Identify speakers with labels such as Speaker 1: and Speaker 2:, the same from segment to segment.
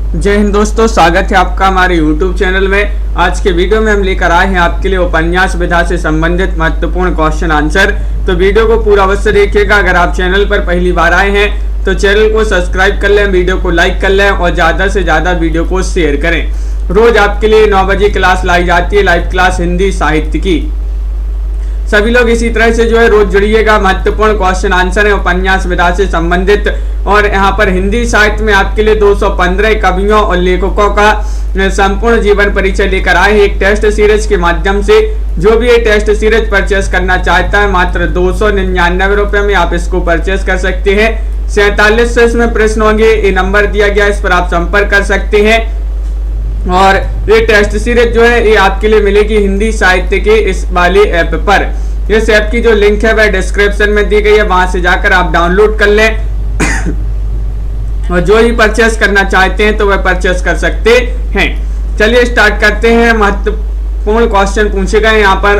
Speaker 1: जय हिंद दोस्तों, स्वागत है आपका हमारे YouTube चैनल में। आज के वीडियो में हम लेकर आए हैं आपके लिए उपन्यास विधा से संबंधित महत्वपूर्ण क्वेश्चन आंसर। तो वीडियो को पूरा अवश्य देखिएगा। अगर आप चैनल पर पहली बार आए हैं तो चैनल को सब्सक्राइब कर लें, वीडियो को लाइक कर लें और ज़्यादा से ज़्यादा वीडियो को शेयर करें। रोज आपके लिए 9 बजे क्लास लाई जाती है, लाइव क्लास हिंदी साहित्य की। सभी लोग इसी तरह से जो है रोज जुड़िएगा। महत्वपूर्ण क्वेश्चन आंसर है उपन्यास विधा से संबंधित। और यहाँ पर हिंदी साहित्य में आपके लिए 215 कवियों और लेखकों का संपूर्ण जीवन परिचय लेकर आए हैं एक टेस्ट सीरीज के माध्यम से। जो भी ये टेस्ट सीरीज परचेस करना चाहता है मात्र 299 रुपये में आप इसको परचेस कर सकते हैं। 4700 इसमें प्रश्न होंगे, ये नंबर दिया गया, इस पर आप संपर्क कर सकते हैं। और ये टेस्ट सीरीज जो है ये आपके लिए मिलेगी हिंदी साहित्य के इस वाले ऐप पर। इस ऐप की जो लिंक है वह डिस्क्रिप्शन में दी गई है, वहां से जाकर आप डाउनलोड कर लें और जो ही परचेस करना चाहते हैं तो वह परचेस कर सकते हैं। चलिए स्टार्ट करते हैं। महत्वपूर्ण क्वेश्चन पूछे गए यहाँ पर।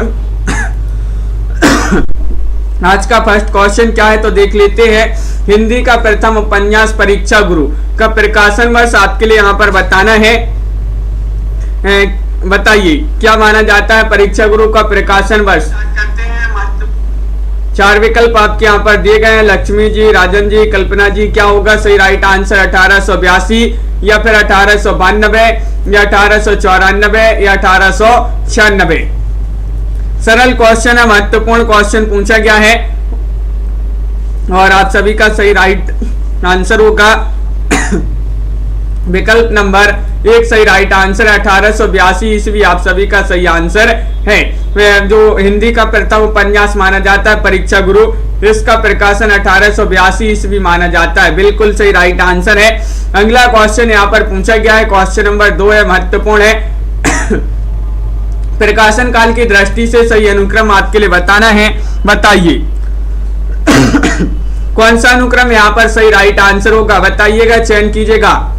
Speaker 1: आज का फर्स्ट क्वेश्चन क्या है तो देख लेते हैं। हिंदी का प्रथम उपन्यास परीक्षा गुरु का प्रकाशन वर्ष आपके लिए यहाँ पर बताना है। बताइए क्या माना जाता है परीक्षा गुरु का प्रकाशन वर्ष। चार विकल्प आपके यहाँ पर दिए गए हैं। लक्ष्मी जी, राजन जी, कल्पना जी, क्या होगा सही राइट आंसर? 1882 या फिर 1892 या 1894 या 1896। सरल क्वेश्चन है, महत्वपूर्ण क्वेश्चन पूछा गया है और आप सभी का सही राइट आंसर होगा विकल्प नंबर 1 सही राइट आंसर। 1882 ईस्वी आप सभी का सही आंसर है। जो हिंदी का प्रथम उपन्यास माना जाता है परीक्षा गुरु, इसका प्रकाशन 1882 ईस्वी माना जाता है। बिल्कुल सही राइट आंसर है। अगला क्वेश्चन यहाँ पर पूछा गया है, क्वेश्चन नंबर 2 है, महत्वपूर्ण है। प्रकाशन काल की दृष्टि से सही अनुक्रम आपके लिए बताना है। बताइए कौन सा अनुक्रम यहाँ पर सही राइट आंसर होगा, बताइएगा, चयन कीजिएगा।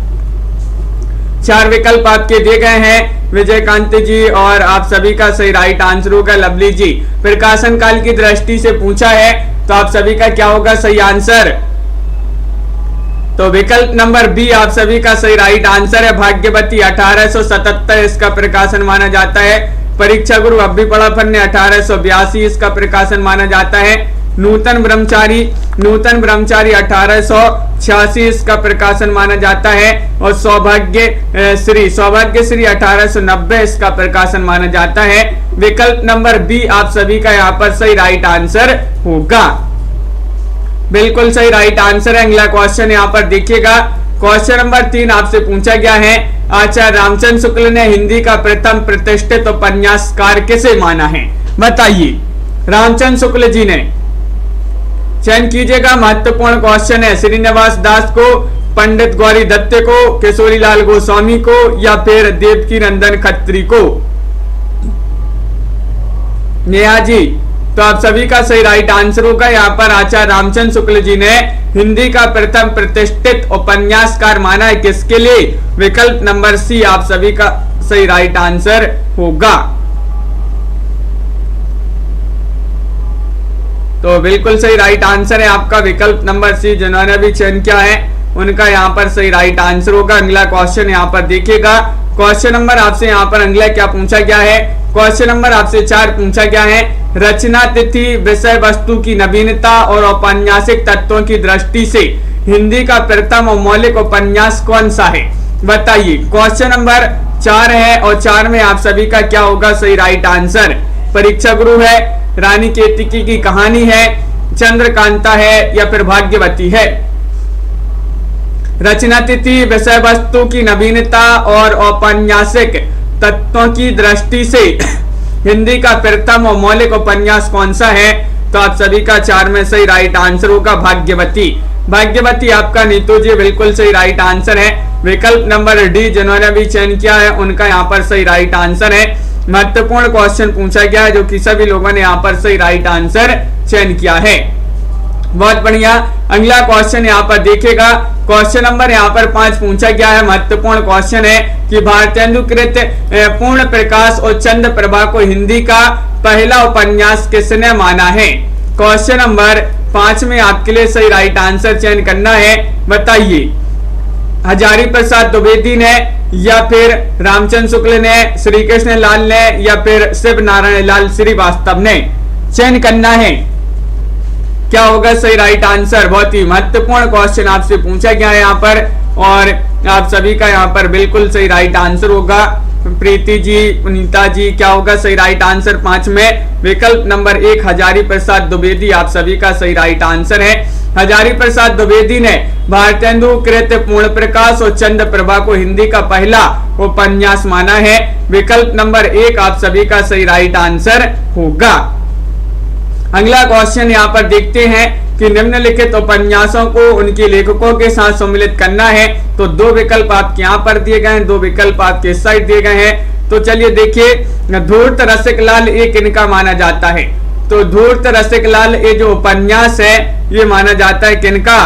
Speaker 1: 4 विकल्प आपके दिए गए हैं। विजयकांत जी और आप सभी का सही राइट आंसर होगा लवली जी। प्रकाशन काल की दृष्टि से पूछा है तो आप सभी का क्या होगा सही आंसर? तो विकल्प नंबर बी आप सभी का सही राइट आंसर है। भाग्यवती 1877 इसका प्रकाशन माना जाता है। परीक्षा गुरु अब भी पड़ा फन 1882 इसका प्रकाशन माना जाता है। नूतन ब्रह्मचारी 1886 इसका प्रकाशन माना जाता है। और सौभाग्यश्री 1890 इसका प्रकाशन माना जाता है। विकल्प नंबर बी आप सभी का यहाँ पर सही राइट आंसर होगा। बिल्कुल सही राइट आंसर है। अगला क्वेश्चन यहाँ पर देखिएगा। क्वेश्चन नंबर 3 आपसे पूछा गया है, आचार्य रामचंद्र शुक्ल ने हिंदी का प्रथम प्रतिष्ठित उपन्यासकार किसे माना है? बताइए। रामचंद्र शुक्ल जी ने, चयन कीजिएगा। महत्वपूर्ण क्वेश्चन है। श्रीनिवास दास को, पंडित गौरी दत्त को, किशोरीलाल गोस्वामी को या फिर देवकी नंदन खत्री को? नेहा जी, तो आप सभी का सही राइट आंसर होगा। यहाँ पर आचार्य रामचंद्र शुक्ल जी ने हिंदी का प्रथम प्रतिष्ठित उपन्यासकार माना है। किसके लिए? विकल्प नंबर सी आप सभी का सही राइट आंसर होगा। तो बिल्कुल सही राइट आंसर है आपका विकल्प नंबर सी। जिन्होंने भी चयन किया है उनका यहाँ पर सही राइट आंसर होगा। अगला क्वेश्चन यहाँ पर देखिएगा। क्वेश्चन नंबर आपसे यहाँ पर अगला क्या पूछा गया है? क्वेश्चन नंबर आपसे 4 पूछा गया है। रचना तिथि, विषय वस्तु की नवीनता और औपन्यासिक तत्वों की दृष्टि से हिंदी का प्रथम और मौलिक उपन्यास कौन सा है? बताइए। क्वेश्चन नंबर 4 है और 4 में आप सभी का क्या होगा सही राइट आंसर? परीक्षा गुरु है, रानी केतकी की कहानी है, चंद्रकांता है या फिर भाग्यवती है? रचना तिथि, विषय वस्तु की नवीनता और औपन्यासिक तत्वों की दृष्टि से हिंदी का प्रथम और मौलिक उपन्यास कौन सा है? तो आप सभी का 4 में सही राइट आंसर होगा भाग्यवती। भाग्यवती आपका नीतू जी बिल्कुल सही राइट आंसर है। विकल्प नंबर डी जिन्होंने भी चयन किया है उनका यहाँ पर सही राइट आंसर है। महत्वपूर्ण क्वेश्चन पूछा गया है जो कि सभी लोगों ने यहाँ पर सही राइट आंसर चयन किया है। बहुत बढ़िया। अगला क्वेश्चन यहाँ पर देखिएगा। क्वेश्चन नंबर यहाँ पर 5 पूछा गया है। महत्वपूर्ण क्वेश्चन है कि भारतेंदुकृत पूर्ण प्रकाश और चंद्र प्रभा को हिंदी का पहला उपन्यास किसने माना है? क्वेश्चन नंबर 5 में आपके लिए सही राइट आंसर चयन करना है। बताइए। हजारी प्रसाद द्विवेदी ने, या फिर रामचंद्र शुक्ल ने, श्री कृष्ण लाल ने, या फिर शिव नारायण लाल श्रीवास्तव ने? चयन करना है। क्या होगा सही राइट आंसर? बहुत ही महत्वपूर्ण क्वेश्चन आपसे पूछा गया है यहाँ पर, और आप सभी का यहाँ पर बिल्कुल सही राइट आंसर होगा। प्रीति जी, पुनीता जी, क्या होगा सही राइट आंसर? 5 में विकल्प नंबर 1 हजारी प्रसाद द्विवेदी आप सभी का सही राइट आंसर है। हजारी प्रसाद द्विवेदी ने भारतेंदु कृत पूर्ण प्रकाश और चंद्र प्रभा को हिंदी का पहला उपन्यास माना है। विकल्प नंबर 1 आप सभी का सही राइट आंसर होगा। अगला क्वेश्चन यहाँ पर देखते हैं कि निम्नलिखित उपन्यासों को उनके लेखकों के साथ सम्मिलित करना है। तो 2 विकल्प आपके यहाँ पर दिए गए हैं, 2 विकल्प आपके साइड दिए गए हैं। तो चलिए देखिए, धूर्त रसिकलाल ये किनका माना जाता है? तो धूर्त रसिकलाल ये जो उपन्यास है ये माना जाता है किनका?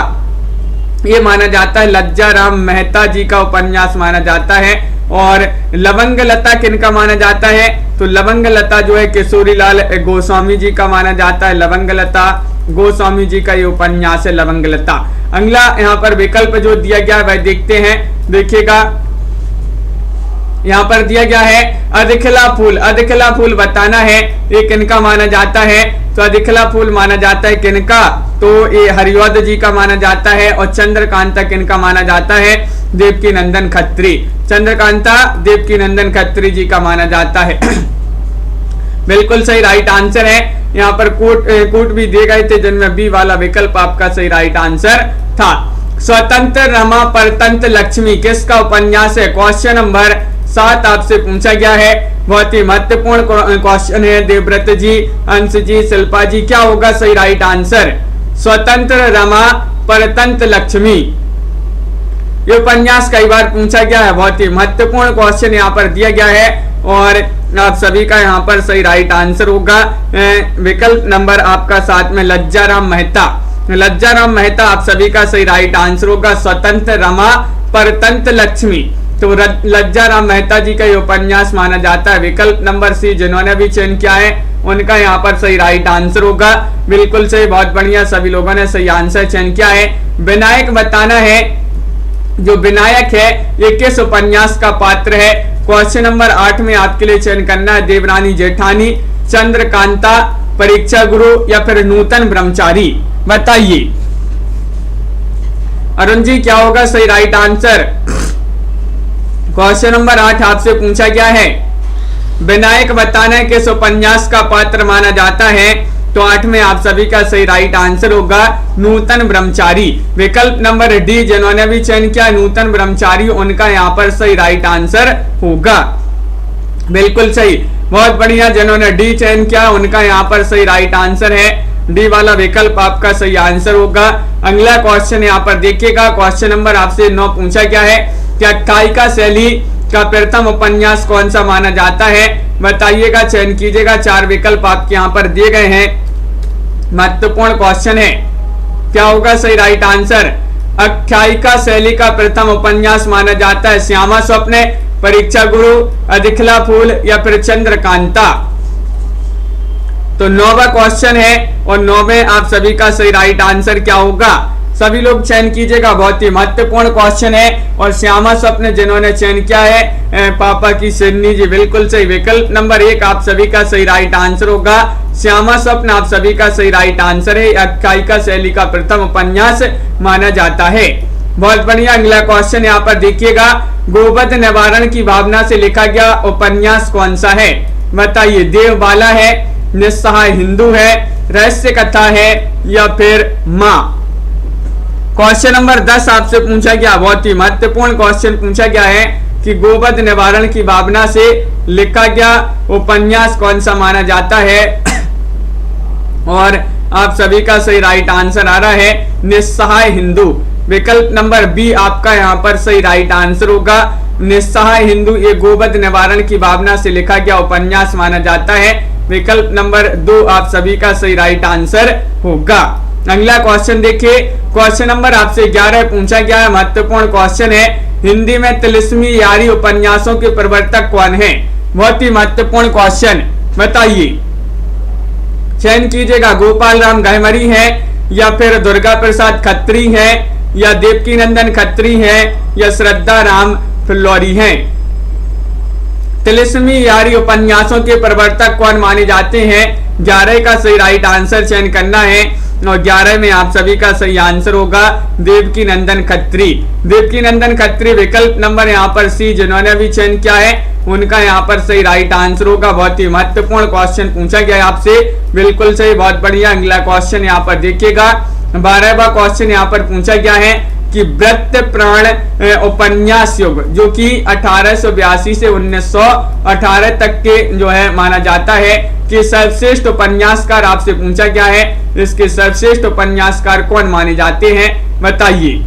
Speaker 1: ये माना जाता है लज्जा राम मेहता जी का उपन्यास माना जाता है। और लवंग लता किनका माना जाता है? तो लवंग लता जो है किशोरी लाल गोस्वामी जी का माना जाता है। लवंग लता गोस्वामी जी का ये उपन्यास है लवंग लता। अगला यहाँ पर विकल्प जो दिया गया है वह देखते हैं। देखिएगा यहाँ पर दिया गया है अधिखला फूल। अधिखला फूल बताना है ये किनका माना जाता है? तो अधिखला फूल माना जाता है किनका? तो ये हरिवध जी का माना जाता है। और चंद्रकांता किनका माना जाता है? देवकी नंदन खत्री। चंद्रकांता देवकी नंदन खत्री जी का माना जाता है। बिल्कुल सही राइट आंसर है। यहाँ पर कोट भी दिए गए थे जिनमें बी वाला विकल्प आपका सही राइट आंसर था। स्वतंत्र रमा परतंत्र लक्ष्मी किसका उपन्यास है? क्वेश्चन नंबर 7 आपसे पूछा गया है। बहुत ही महत्वपूर्ण क्वेश्चन है। देवव्रत जी, अंश जी, शिल्पा जी, क्या होगा सही राइट आंसर? स्वतंत्र रमा परतंत्र लक्ष्मी ये उपन्यास कई बार पूछा गया है। बहुत ही महत्वपूर्ण क्वेश्चन यहाँ पर दिया गया है और आप सभी का यहाँ पर सही राइट आंसर होगा विकल्प नंबर आपका 7 में लज्जा राम मेहता। लज्जा राम मेहता आप सभी का सही राइट आंसर होगा। स्वतंत्र रमा परतंत्र लक्ष्मी, तो लज्जा राम मेहता जी का ये उपन्यास माना जाता है। विकल्प नंबर सी जिन्होंने भी चयन किया है उनका यहाँ पर सही राइट आंसर होगा। बिल्कुल सही, बहुत बढ़िया, सभी लोगों ने सही आंसर चयन किया है। विनायक बताना है, जो विनायक है ये किस उपन्यास का पात्र है? क्वेश्चन नंबर 8 में आपके लिए चयन करना है देवरानी जेठानी, चंद्रकांता, परीक्षा गुरु या फिर नूतन ब्रह्मचारी। बताइए अरुण जी, क्या होगा सही राइट आंसर? क्वेश्चन नंबर 8 आपसे पूछा गया है विनायक बताना है किस उपन्यास का पात्र माना जाता है। तो 8 में आप सभी का सही राइट आंसर होगा नूतन ब्रह्मचारी। विकल्प नंबर डी जिन्होंने भी चयन किया नूतन ब्रह्मचारी उनका यहाँ पर सही राइट आंसर होगा। बिल्कुल सही, बहुत बढ़िया, जिन्होंने डी चयन किया उनका यहाँ पर सही राइट आंसर है। डी वाला विकल्प आपका सही आंसर होगा। अगला क्वेश्चन यहाँ पर देखिएगा। क्वेश्चन नंबर आपसे 9 पूछा गया है कि आख्यायिका शैली का प्रथम उपन्यास कौन सा माना जाता है? बताइएगा, चयन कीजिएगा। 4 विकल्प आपके यहाँ पर दिए गए हैं। महत्वपूर्ण क्वेश्चन है, क्या होगा सही राइट आंसर? आख्यायिका शैली का प्रथम उपन्यास माना जाता है श्यामा स्वप्न, परीक्षा गुरु, अधिखला फूल या फिर चंद्रकांता। तो 9वां क्वेश्चन है और 9वें आप सभी का सही राइट आंसर क्या होगा? सभी लोग चयन कीजिएगा, बहुत ही महत्वपूर्ण क्वेश्चन है। और श्यामा स्वप्न जिन्होंने चयन किया है पापा की सिरनी जी, बिल्कुल सही। विकल्प नंबर 1 आप सभी का सही राइट आंसर होगा। श्यामा स्वप्न आप सभी का सही राइट आंसर है। आख्यायिका शैली का प्रथम उपन्यास माना जाता है। बहुत बढ़िया, अगला क्वेश्चन यहाँ पर देखिएगा। गोवध निवारण की भावना से लिखा गया उपन्यास कौन सा है? बताइए, देवबाला है, निस्सहाय हिंदू है, रहस्य कथा है या फिर माँ? क्वेश्चन नंबर 10 आपसे पूछा गया, बहुत ही महत्वपूर्ण क्वेश्चन पूछा गया है कि गोवध निवारण की भावना से लिखा गया उपन्यास कौन सा माना जाता है? और आप सभी का सही राइट आंसर आ रहा है निस्सहाय हिंदू। विकल्प नंबर बी आपका यहाँ पर सही राइट आंसर होगा। निस्सहाय हिंदू ये गोवध निवारण की भावना से लिखा गया उपन्यास माना जाता है। विकल्प नंबर 2 आप सभी का सही राइट आंसर होगा। अगला क्वेश्चन देखिए। क्वेश्चन नंबर आपसे 11 पूछा गया है, महत्वपूर्ण क्वेश्चन है। हिंदी में तिलिस्मी यारी उपन्यासों के प्रवर्तक कौन है? बहुत ही महत्वपूर्ण क्वेश्चन, बताइए, चयन कीजिएगा। गोपाल राम गहमरी है या फिर दुर्गा प्रसाद खत्री है या देवकीनंदन खत्री हैं, या श्रद्धा राम फिल्लौरी हैं। तिलिस्मी यारी उपन्यासों के प्रवर्तक कौन माने जाते हैं? 11 का सही राइट आंसर चयन करना है और 11 में आप सभी का सही आंसर होगा देवकीनंदन खत्री। देवकीनंदन खत्री विकल्प नंबर यहाँ पर सी, जिन्होंने भी चयन किया है उनका यहाँ पर सही राइट आंसर होगा। बहुत ही महत्वपूर्ण क्वेश्चन पूछा गया है आपसे, बिल्कुल सही, बहुत बढ़िया। अगला क्वेश्चन यहाँ पर देखिएगा, 12वां क्वेश्चन यहाँ पर पूछा गया है कि व्रत प्राण उपन्यास युग, जो कि 1882 से 1918 तक के जो है माना जाता है कि सर्वश्रेष्ठ उपन्यासकार आपसे पूछा गया है, इसके सर्वश्रेष्ठ उपन्यासकार कौन माने जाते हैं, बताइए।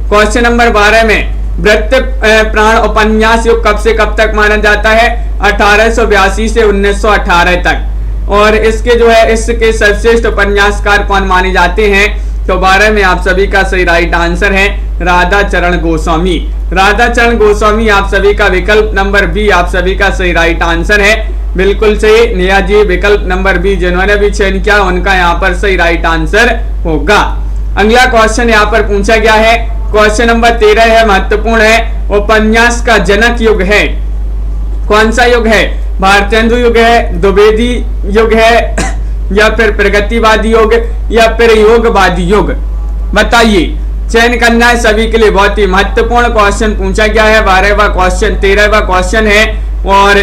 Speaker 1: क्वेश्चन नंबर 12 में व्रत प्राण उपन्यास युग कब से कब तक माना जाता है? 1882 से 1918 तक। और इसके जो है इसके सर्वश्रेष्ठ उपन्यासकार कौन माने जाते हैं? तो 12 में आप सभी का सही राइट आंसर है राधा चरण गोस्वामी। राधा चरण गोस्वामी आप सभी का विकल्प नंबर बी आप सभी का सही राइट आंसर है, बिल्कुल सही। नेहा जी विकल्प नंबर बी, जिन्होंने भी चयन किया उनका यहाँ पर सही राइट आंसर होगा। अगला क्वेश्चन यहाँ पर पूछा गया है, क्वेश्चन नंबर 13 है, महत्वपूर्ण है। उपन्यास का जनक युग है, कौन सा युग है? भारतेंदु युग है, द्विवेदी युग है, या फिर प्रगतिवादी युग, या फिर योगवादी युग, बताइए। चयन करना है सभी के लिए, बहुत ही महत्वपूर्ण क्वेश्चन पूछा गया है। 12वां क्वेश्चन 13वां क्वेश्चन है और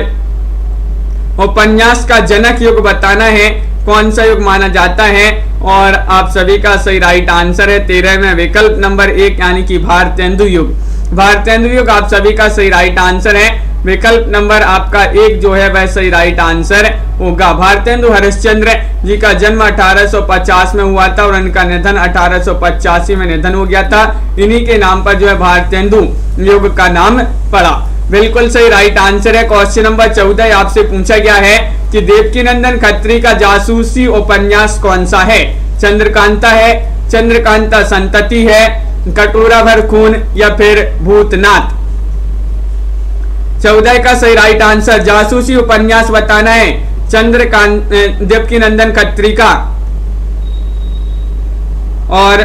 Speaker 1: उपन्यास का जनक युग बताना है, कौन सा युग माना जाता है, और आप सभी का सही राइट आंसर है 13 में विकल्प नंबर 1 यानी कि भारतेंदु युग। भारतेंदु युग आप सभी का सही राइट आंसर है, विकल्प नंबर आपका 1 जो है वह सही राइट आंसर होगा। भारतेंदु हरिश्चंद्र जी का जन्म 1850 में हुआ था और उनका निधन 1885 में निधन हो गया था। इन्हीं के नाम पर जो है भारतेंदु युग का नाम पड़ा, बिल्कुल सही राइट आंसर है। क्वेश्चन नंबर 14 आपसे पूछा गया है कि देवकीनंदन खत्री का जासूसी उपन्यास कौन सा है? चंद्रकांता है, चंद्रकांता संतति है, कटोरा भर खून, या फिर भूतनाथ। 14 का सही राइट आंसर जासूसी उपन्यास बताना है चंद्रकांत देवकीनंदन खत्री का। और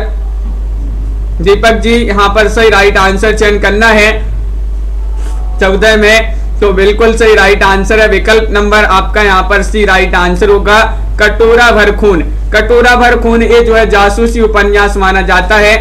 Speaker 1: दीपक जी यहाँ पर सही राइट आंसर चयन करना है 14 में, तो बिल्कुल सही राइट आंसर है विकल्प नंबर आपका यहाँ पर सी राइट आंसर होगा कटोरा भर खून। कटोरा भर खून ये जो है जासूसी उपन्यास माना जाता है,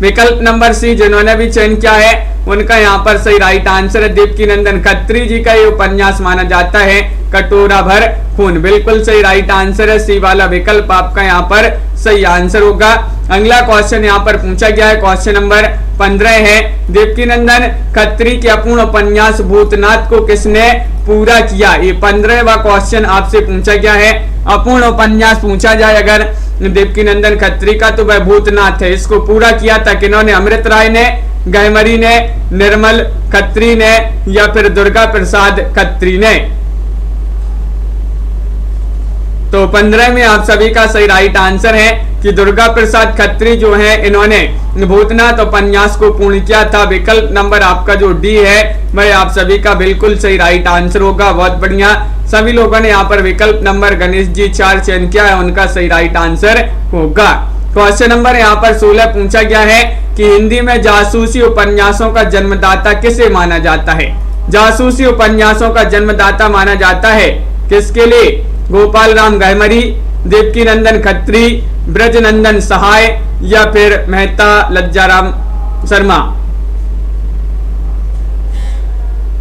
Speaker 1: विकल्प नंबर सी, जिन्होंने भी चयन किया है उनका यहाँ पर सही राइट आंसर है देवकीनंदन खत्री जी का ये उपन्यास माना जाता है कटोरा भर खून, बिल्कुल सही राइट आंसर है सी वाला विकल्प आपका यहाँ पर सही आंसर होगा। अगला क्वेश्चन यहाँ पर पूछा गया है, क्वेश्चन नंबर 15 है, देवकीनंदन खत्री के अपूर्ण उपन्यास भूतनाथ को किसने पूरा किया? ये 15वां क्वेश्चन आपसे पूछा गया है। अपूर्ण उपन्यास पूछा जाए अगर देवकीनंदन खत्री का तो वह भूतनाथ है। इसको पूरा किया था किन्होंने? अमृत राय ने, गहमरी ने, निर्मल खत्री ने, या फिर दुर्गा प्रसाद खत्री ने। तो 15 में आप सभी का सही राइट आंसर है कि दुर्गा प्रसाद खत्री जो है इन्होंने भूतनाथ उपन्यास को पूर्ण किया था। विकल्प नंबर आपका जो डी है वह आप सभी का बिल्कुल सही राइट आंसर होगा। बहुत बढ़िया, सभी लोगों ने यहाँ पर विकल्प नंबर गणेश जी 4 चयन किया है, उनका सही राइट आंसर होगा। क्वेश्चन नंबर यहाँ पर 16 पूछा गया है कि हिंदी में जासूसी उपन्यासों का जन्मदाता किसे माना जाता है? जासूसी उपन्यासों का जन्मदाता माना जाता है किसके लिए? गोपाल राम गहमरी, देवकीनंदन खत्री, ब्रजनंदन सहाय, या फिर मेहता लज्जाराम शर्मा।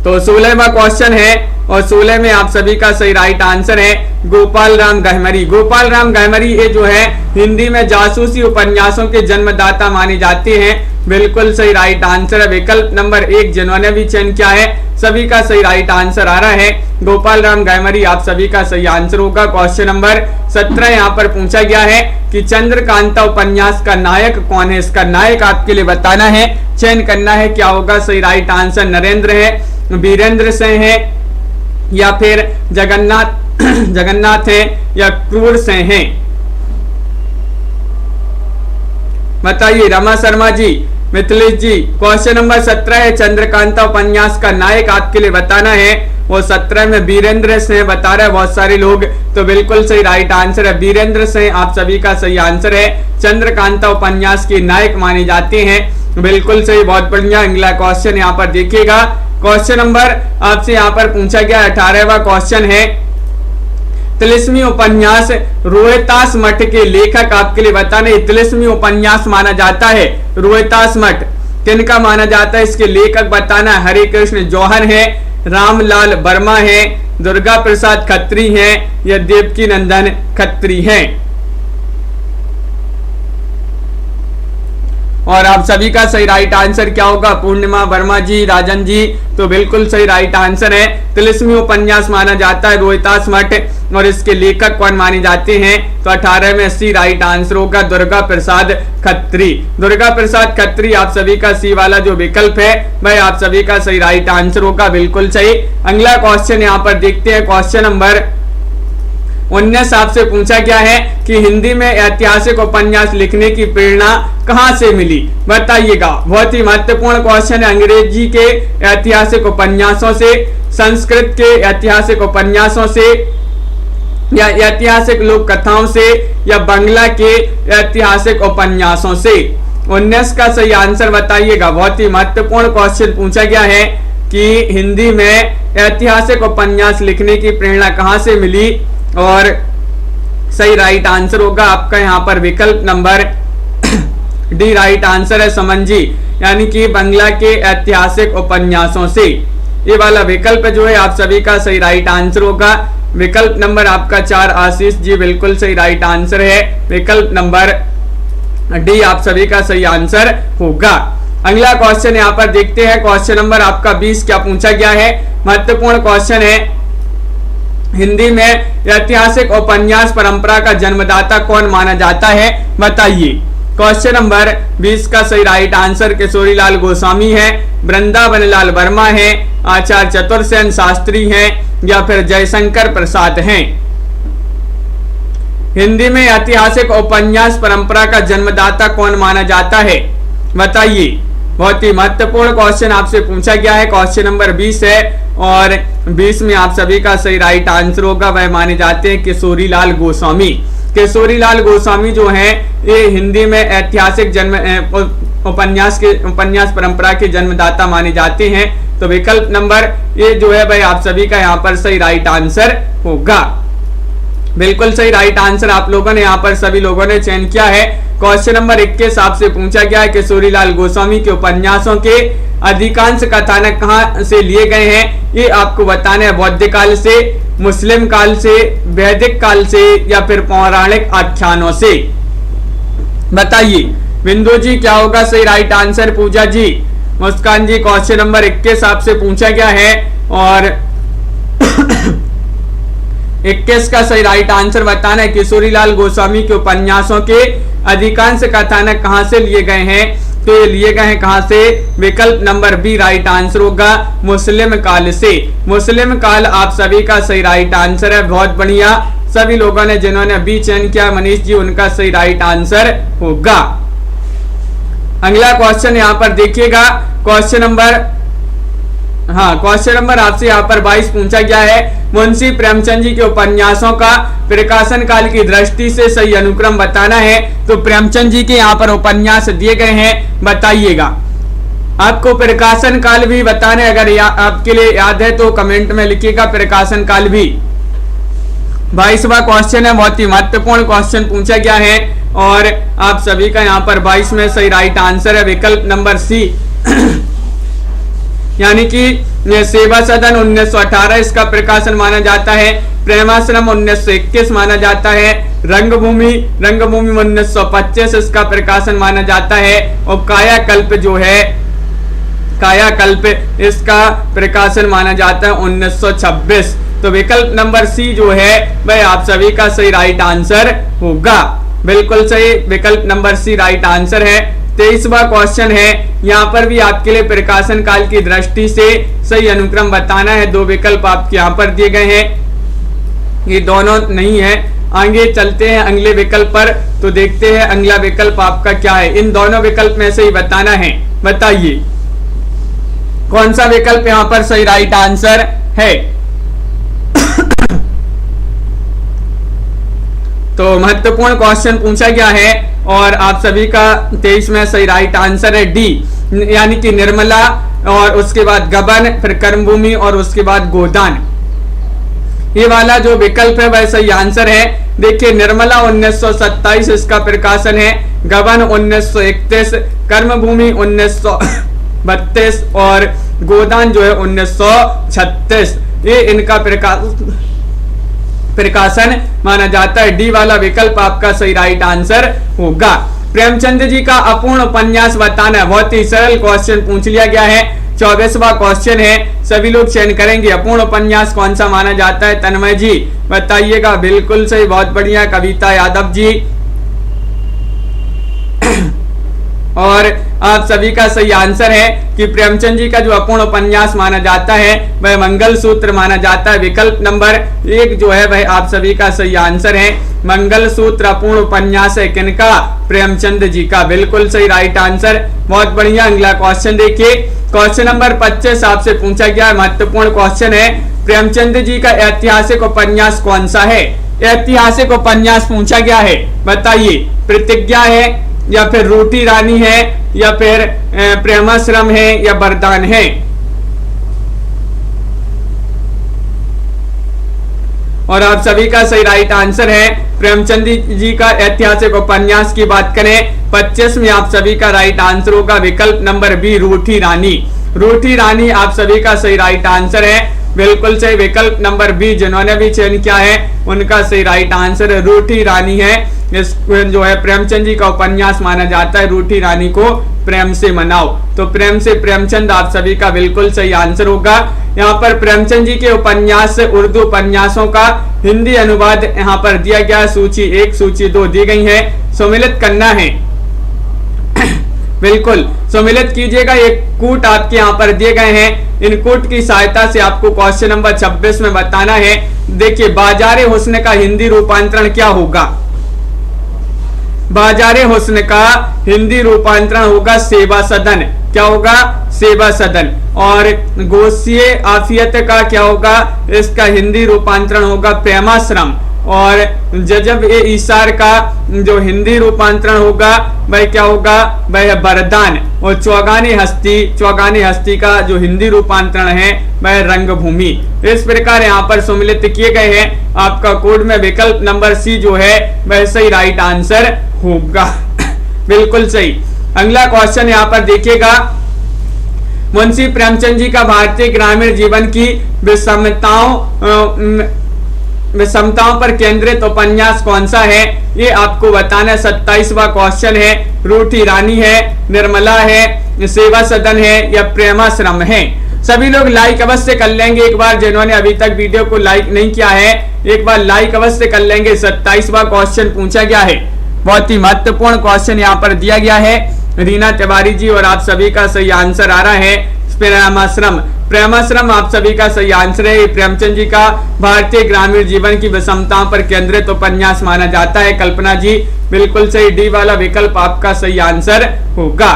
Speaker 1: तो 16वां क्वेश्चन है और 16 में आप सभी का सही राइट आंसर है गोपाल राम गहमरी। गोपाल राम गहमरी ये जो है हिंदी में जासूसी उपन्यासों के जन्मदाता माने जाते हैं। बिल्कुल सही राइट आंसर है विकल्प नंबर 1, जिन्होंने भी चयन किया है सभी का सही राइट आंसर आ रहा है गोपाल राम गहमरी, आप सभी का सही आंसर होगा। क्वेश्चन नंबर 17 यहाँ पर पूछा गया है कि चंद्रकांता उपन्यास का नायक कौन है? इसका नायक आपके लिए बताना है, चयन करना है, क्या होगा सही राइट आंसर? नरेंद्र है, वीरेंद्र सिंह है, या फिर जगन्नाथ है, या क्रूर सिंह है, बताइए। रमा शर्मा जी, मिथिलेश जी। क्वेश्चन नंबर 17 है, चंद्रकांता उपन्यास का नायक आपके लिए बताना है वो 17 में वीरेंद्र सिंह बता रहे बहुत सारे लोग, तो बिल्कुल सही राइट आंसर है वीरेंद्र सिंह, आप सभी का सही आंसर है। चंद्रकांता उपन्यास के नायक माने जाते हैं, बिल्कुल सही, बहुत बढ़िया। अगला क्वेश्चन यहाँ पर देखिएगा, क्वेश्चन नंबर आपसे यहाँ पर पूछा गया 18वां क्वेश्चन है, तिलिस्मी उपन्यास रोहितास मठ के लेखक आपके लिए बताने, तिलिस्मी उपन्यास माना जाता है रोहितास मठ किनका माना जाता है, इसके लेखक बताना। हरे कृष्ण जौहर है, रामलाल वर्मा है, दुर्गा प्रसाद खत्री है या देवकी नंदन खत्री हैं। और आप सभी का सही राइट आंसर क्या होगा, पूर्णिमा वर्मा जी, राजन जी, तो बिल्कुल सही राइट आंसर है। तिलिस्मी उपन्यास माना जाता है रोहितास मठ और इसके लेखक कौन माने जाते हैं, तो 18 में सी राइट आंसर होगा दुर्गा प्रसाद खत्री। दुर्गा प्रसाद खत्री आप सभी का सी वाला जो विकल्प है भाई आप सभी का सही राइट आंसर होगा, बिल्कुल सही। अगला क्वेश्चन यहाँ पर देखते हैं, क्वेश्चन नंबर 19 आपसे पूछा गया है कि हिंदी में ऐतिहासिक उपन्यास लिखने की प्रेरणा कहां से मिली, बताइएगा। बहुत ही महत्वपूर्ण क्वेश्चन है, अंग्रेजी के ऐतिहासिक उपन्यासों से, संस्कृत के ऐतिहासिक उपन्यासों से या ऐतिहासिक लोक कथाओं से या बांग्ला के ऐतिहासिक उपन्यासों से। 19 का सही आंसर बताइएगा। बहुत ही महत्वपूर्ण क्वेश्चन पूछा गया है कि हिंदी में ऐतिहासिक उपन्यास लिखने की प्रेरणा कहां से मिली और सही राइट आंसर होगा आपका यहाँ पर विकल्प नंबर डी राइट आंसर है समंजी, यानी कि बांग्ला के ऐतिहासिक उपन्यासों से। ये वाला विकल्प जो है आप सभी का सही राइट आंसर होगा। विकल्प नंबर आपका 4 आशीष जी, बिल्कुल सही राइट आंसर है। विकल्प नंबर डी आप सभी का सही आंसर होगा। अगला क्वेश्चन यहाँ पर देखते हैं, क्वेश्चन नंबर आपका 20 क्या पूछा गया है, महत्वपूर्ण क्वेश्चन है। हिंदी में ऐतिहासिक उपन्यास परंपरा का जन्मदाता कौन माना जाता है, बताइए। क्वेश्चन नंबर 20 का सही राइट आंसर किशोरीलाल गोस्वामी है, वृंदावन लाल वर्मा है, आचार्य चतुरसेन शास्त्री हैं या फिर जयशंकर प्रसाद हैं। हिंदी में ऐतिहासिक उपन्यास परंपरा का जन्मदाता कौन माना जाता है, बताइए। बहुत ही महत्वपूर्ण क्वेश्चन आपसे पूछा गया है, क्वेश्चन नंबर 20 है और 20 में आप सभी का सही राइट आंसर होगा, वह माने जाते हैं किशोरीलाल गोस्वामी। किशोरीलाल गोस्वामी जो हैं ये हिंदी में ऐतिहासिक उपन्यास परंपरा के जन्मदाता माने जाते हैं। तो विकल्प नंबर ये जो है भाई आप सभी का यहाँ पर सही राइट आंसर होगा। बिल्कुल सही राइट आंसर आप लोगों ने यहाँ पर सभी लोगों ने चयन किया है। क्वेश्चन नंबर 21 आपसे पूछा गया है किशोरीलाल गोस्वामी के उपन्यासों के अधिकांश कथानक कहाँ से लिए गए हैं, ये आपको बताना है। बौद्ध काल से, मुस्लिम काल से, वैदिक काल से या फिर पौराणिक आख्यानों से, बताइए। बिंदु जी क्या होगा सही राइट आंसर, पूजा जी, मुस्कान जी। क्वेश्चन नंबर 21 आपसे पूछा गया है और 21 का सही राइट आंसर बताना है। किशोरीलाल गोस्वामी के उपन्यासों के अधिकांश कथानक कहां से लिए गए हैं, तो ये लिए गए हैं कहां से, विकल्प नंबर बी राइट आंसर होगा, मुस्लिम काल से। मुस्लिम काल आप सभी का सही राइट आंसर है, बहुत बढ़िया। सभी लोगों ने जिन्होंने बी चयन किया, मनीष जी, उनका सही राइट आंसर होगा। अगला क्वेश्चन यहाँ पर देखिएगा, क्वेश्चन नंबर आपसे यहाँ पर 22 पूछा गया है। मुंशी प्रेमचंद जी के उपन्यासों का प्रकाशन काल की दृष्टि से सही अनुक्रम बताना है। तो प्रेमचंद जी के यहाँ पर उपन्यास दिए गए हैं, बताइएगा। आपको प्रकाशन काल भी बताने, अगर आपके लिए याद है तो कमेंट में लिखिएगा प्रकाशन काल भी। 22वां क्वेश्चन है, बहुत ही महत्वपूर्ण क्वेश्चन पूछा गया है और आप सभी का यहाँ पर 22 में सही राइट आंसर है विकल्प नंबर सी, यानी कि सेवा सदन 1918 इसका प्रकाशन माना जाता है। प्रेमाश्रम 1921 माना जाता है। रंगभूमि 1925 इसका प्रकाशन माना जाता है और कायाकल्प जो है, कायाकल्प इसका प्रकाशन माना जाता है 1926। तो विकल्प नंबर सी जो है वह आप सभी का सही राइट आंसर होगा, बिल्कुल सही। विकल्प नंबर सी राइट आंसर है। 23वां क्वेश्चन है, यहाँ पर भी आपके लिए प्रकाशन काल की दृष्टि से सही अनुक्रम बताना है। 2 विकल्प आपके यहाँ पर दिए गए हैं, ये दोनों नहीं है। आगे चलते हैं अगले विकल्प पर, तो देखते हैं अगला विकल्प आपका क्या है। इन दोनों विकल्प में से ही बताना है, बताइए कौन सा विकल्प यहाँ पर सही राइट आंसर है। तो महत्वपूर्ण क्वेश्चन पूछा गया है और आप सभी का 23 में सही राइट आंसर है डी, यानी कि निर्मला और उसके बाद गबन, फिर कर्मभूमि और उसके बाद गोदान। ये वाला जो विकल्प है वह सही आंसर है। देखिए निर्मला 1927 इसका प्रकाशन है, गबन 1931, कर्मभूमि 1932 और गोदान जो है 1936। ये इनका प्रकाशन माना जाता है। डी वाला विकल्प आपका सही राइट आंसर होगा। प्रेमचंद जी का अपूर्ण उपन्यास बताना, बहुत ही सरल क्वेश्चन पूछ लिया गया है। 24वां क्वेश्चन है, सभी लोग चयन करेंगे अपूर्ण उपन्यास कौन सा माना जाता है। तन्मय जी बताइएगा। बिल्कुल सही, बहुत बढ़िया। कविता यादव जी और आप सभी का सही आंसर है कि प्रेमचंद जी का जो अपूर्ण उपन्यास माना जाता है वह मंगल सूत्र माना जाता है। विकल्प नंबर 1 जो है वह आप सभी का सही आंसर है। मंगल सूत्र अपूर्ण उपन्यास है किनका? प्रेमचंद जी का। बिल्कुल सही राइट आंसर, बहुत बढ़िया। अगला क्वेश्चन देखिए, क्वेश्चन नंबर 25 आपसे पूछा गया है, महत्वपूर्ण क्वेश्चन है। प्रेमचंद जी का ऐतिहासिक उपन्यास कौन सा है? ऐतिहासिक उपन्यास पूछा गया है, बताइए। प्रतिज्ञा है या फिर रोटी रानी है या फिर प्रेमाश्रम है या वरदान है? और आप सभी का सही राइट आंसर है प्रेमचंद जी का ऐतिहासिक उपन्यास की बात करें 25 में आप सभी का राइट आंसर होगा विकल्प नंबर बी, रोटी रानी। रोटी रानी आप सभी का सही राइट आंसर है। बिल्कुल सही, विकल्प नंबर बी जिन्होंने भी चयन किया है उनका सही राइट आंसर है रोटी रानी है। इस जो है प्रेमचंद जी का उपन्यास माना जाता है रोटी रानी को प्रेम से मनाओ। तो प्रेम से प्रेमचंद आप सभी का बिल्कुल सही आंसर होगा। यहाँ पर प्रेमचंद जी के उपन्यास से उर्दू उपन्यासों का हिंदी अनुवाद यहाँ पर दिया गया। सूची 1 सूची 2 दी गई है, सम्मिलित करना है। बिल्कुल सम्मिलित कीजिएगा। एक कूट आपके यहाँ पर दिए गए हैं, इन कूट की सहायता से आपको क्वेश्चन नंबर 26 में बताना है। देखिए बाजारे हुस्न का हिंदी रूपांतरण क्या होगा? बाजारे हुस्न का हिंदी रूपांतरण होगा सेवा सदन। क्या होगा? सेवा सदन। और गोशिये आफियत का क्या होगा? इसका हिंदी रूपांतरण होगा प्रेमाश्रम। और जजब ए ईसार का जो हिंदी रूपांतरण होगा वह क्या होगा? वह वरदान। और चौगानी हस्ती का जो हिंदी रूपांतरण है वह रंगभूमि। इस प्रकार यहाँ पर सम्मिलित किए गए हैं। आपका कोड में विकल्प नंबर सी जो है वह सही राइट आंसर होगा। बिल्कुल सही। अगला क्वेश्चन यहाँ पर देखिएगा, मुंशी प्रेमचंद जी का भारतीय ग्रामीण जीवन की विषमताओं पर केंद्रित उपन्यास कौन सा है? ये आपको बताना। 27वां क्वेश्चन है, रोटी रानी है, निर्मला है, सेवा सदन है या प्रेमाश्रम है? सभी लोग लाइक अवश्य कर लेंगे एक बार, जिन्होंने अभी तक वीडियो को लाइक नहीं किया है एक बार लाइक अवश्य कर लेंगे। 27वां क्वेश्चन पूछा गया है, बहुत ही महत्वपूर्ण क्वेश्चन यहाँ पर दिया गया है रीना तिवारी जी, और आप सभी का सही आंसर आ रहा है प्रेमाश्रम। प्रेमाश्रम आप सभी का सही आंसर है। प्रेमचंद जी का भारतीय ग्रामीण जीवन की विषमताओं पर केंद्रित उपन्यास माना जाता है। कल्पना जी बिल्कुल सही, डी वाला विकल्प आपका सही आंसर होगा।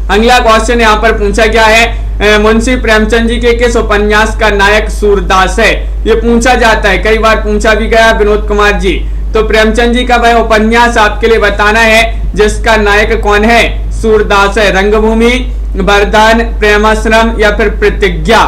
Speaker 1: अगला क्वेश्चन यहाँ पर पूछा गया है, मुंशी प्रेमचंद जी के किस उपन्यास का नायक सूरदास है? ये पूछा जाता है, कई बार पूछा भी गया। विनोद कुमार जी, तो प्रेमचंद जी का वह उपन्यास आपके लिए बताना है जिसका नायक कौन है? सूरदास है। रंगभूमि, वरदान, प्रेमाश्रम या फिर प्रतिज्ञा?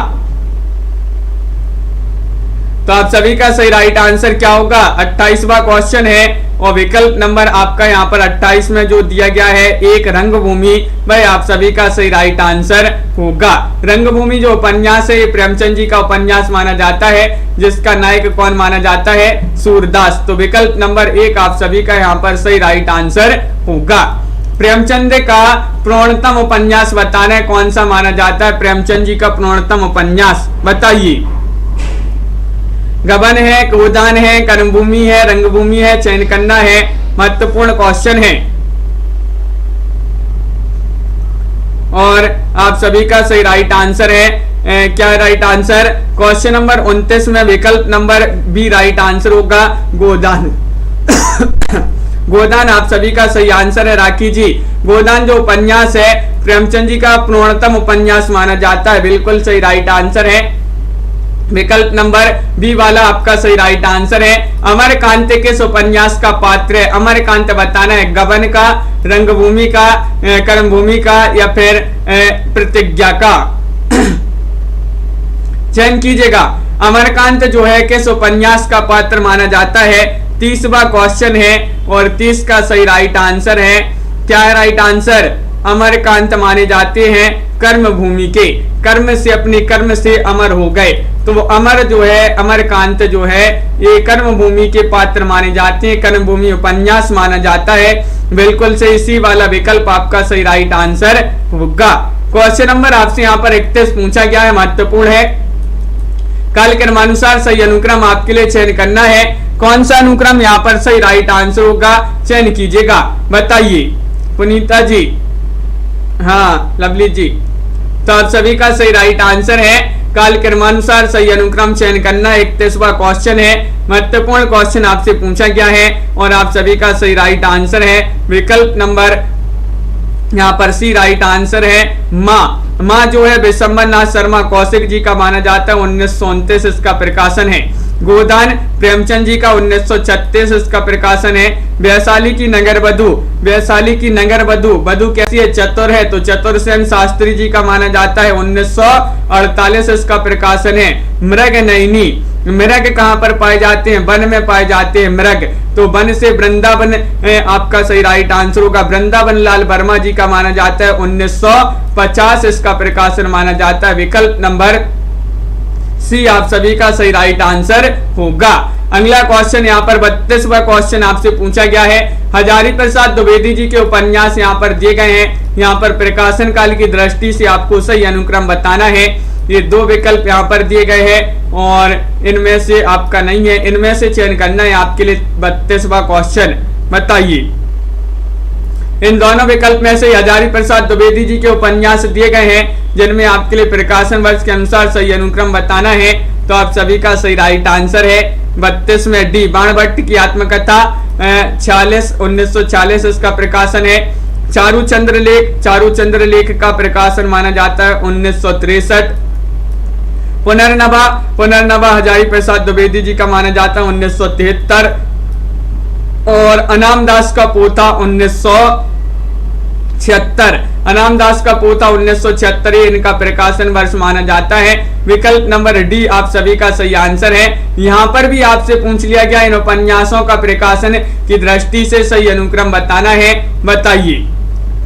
Speaker 1: तो आप सभी का सही राइट आंसर क्या होगा? 28वां क्वेश्चन है और विकल्प नंबर आपका यहाँ पर 28 में जो दिया गया है एक रंगभूमि, वह आप सभी का सही राइट आंसर होगा। रंगभूमि जो उपन्यास है ये प्रेमचंद जी का उपन्यास माना जाता है जिसका नायक कौन माना जाता है? सूरदास। तो विकल्प नंबर 1 आप सभी का यहाँ पर सही राइट आंसर होगा। प्रेमचंद का पूर्णतम उपन्यास बताना है, कौन सा माना जाता है प्रेमचंद जी का पूर्णतम उपन्यास? बताइए। गबन है, गोदान है, कर्मभूमि है, रंगभूमि है, चयन करना है। महत्वपूर्ण क्वेश्चन है और आप सभी का सही राइट आंसर है। क्या राइट आंसर? क्वेश्चन नंबर 29 में विकल्प नंबर बी राइट आंसर होगा, गोदान। गोदान आप सभी का सही आंसर है। राखी जी, गोदान जो उपन्यास है प्रेमचंद जी का पूर्णतम उपन्यास माना जाता है। बिल्कुल सही राइट आंसर है। विकल्प नंबर बी वाला आपका सही राइट आंसर है। अमरकांत किस उपन्यास का पात्र है? अमरकांत बताना है, गबन का, रंगभूमि का, कर्मभूमि का या फिर प्रतिज्ञा का। चयन कीजिएगा। अमरकांत जो है किस उपन्यास का पात्र माना जाता है? 30वां क्वेश्चन है और 30 का सही राइट आंसर है। क्या है राइट आंसर? अमरकांत माने जाते हैं कर्मभूमि के, कर्म से, अपनी कर्म से अमर हो गए, तो वो अमर जो है, अमरकांत जो है ये कर्मभूमि के पात्र माने जाते हैं, कर्मभूमि उपन्यास माना जाता है। बिल्कुल से इसी वाला विकल्प आपका सही राइट आंसर होगा। क्वेश्चन नंबर आपसे यहाँ पर 31 पूछा गया है, महत्वपूर्ण है। कालक्रमानुसार सही अनुक्रम आपके लिए चयन करना है। कौन सा अनुक्रम यहाँ पर सही राइट आंसर होगा? चयन कीजिएगा, बताइए। पुनीता जी, हाँ लवली जी, तो आप सभी का सही राइट आंसर है। कालक्रमानुसार सही अनुक्रम चयन करना 31वां क्वेश्चन है, महत्वपूर्ण क्वेश्चन आपसे पूछा गया है और आप सभी का सही राइट आंसर है विकल्प नंबर यहाँ पर सी राइट आंसर है। माँ जो है विशंबर नाथ शर्मा कौशिक जी का माना जाता है, 1929 इसका प्रकाशन है। गोदान प्रेमचंद जी का 1936 इसका प्रकाशन है। वैशाली की नगर वधु, वैशाली की नगर वधु, वधु कैसी है? चतुर है, तो चतुर सेन शास्त्री जी का माना जाता है, 1948 इसका प्रकाशन है। मृग नयनी, मृग कहाँ पर पाए जाते हैं? वन में पाए जाते हैं मृग, तो वन से वृंदावन आपका सही राइट आंसर होगा। वृंदावन लाल वर्मा जी का माना जाता है, 1950 इसका प्रकाशन माना जाता है। विकल्प नंबर सी आप सभी का सही राइट आंसर होगा। अगला क्वेश्चन यहाँ पर 32वां क्वेश्चन आपसे पूछा गया है। हजारी प्रसाद द्विवेदी जी के उपन्यास यहाँ पर दिए गए हैं। यहाँ पर प्रकाशन काल की दृष्टि से आपको सही अनुक्रम बताना है। ये 2 विकल्प यहाँ पर दिए गए हैं और इनमें से आपका नहीं है, इनमें से चयन करना है आपके लिए 32वां क्वेश्चन, बताइए। इन दोनों विकल्प में से हजारी प्रसाद द्विवेदी जी के उपन्यास दिए गए हैं जिनमें आपके लिए प्रकाशन वर्ष के अनुसार सही अनुक्रम बताना है, तो आप सभी का सही राइट आंसर है 32 में डी, बाणभट्ट की आत्मकथा 1940 इसका प्रकाशन है। चारूचंद्र लेख का प्रकाशन माना जाता है 1963। पुनर्नवा हजारी प्रसाद द्विवेदी जी का माना जाता है 1973 और अनामदास का पोथा 1976, अनामदास का पोथा 1976 इनका प्रकाशन वर्ष माना जाता है। विकल्प नंबर डी आप सभी का सही आंसर है। यहाँ पर भी आपसे पूछ लिया गया इन उपन्यासों का प्रकाशन की दृष्टि से सही अनुक्रम बताना है, बताइए।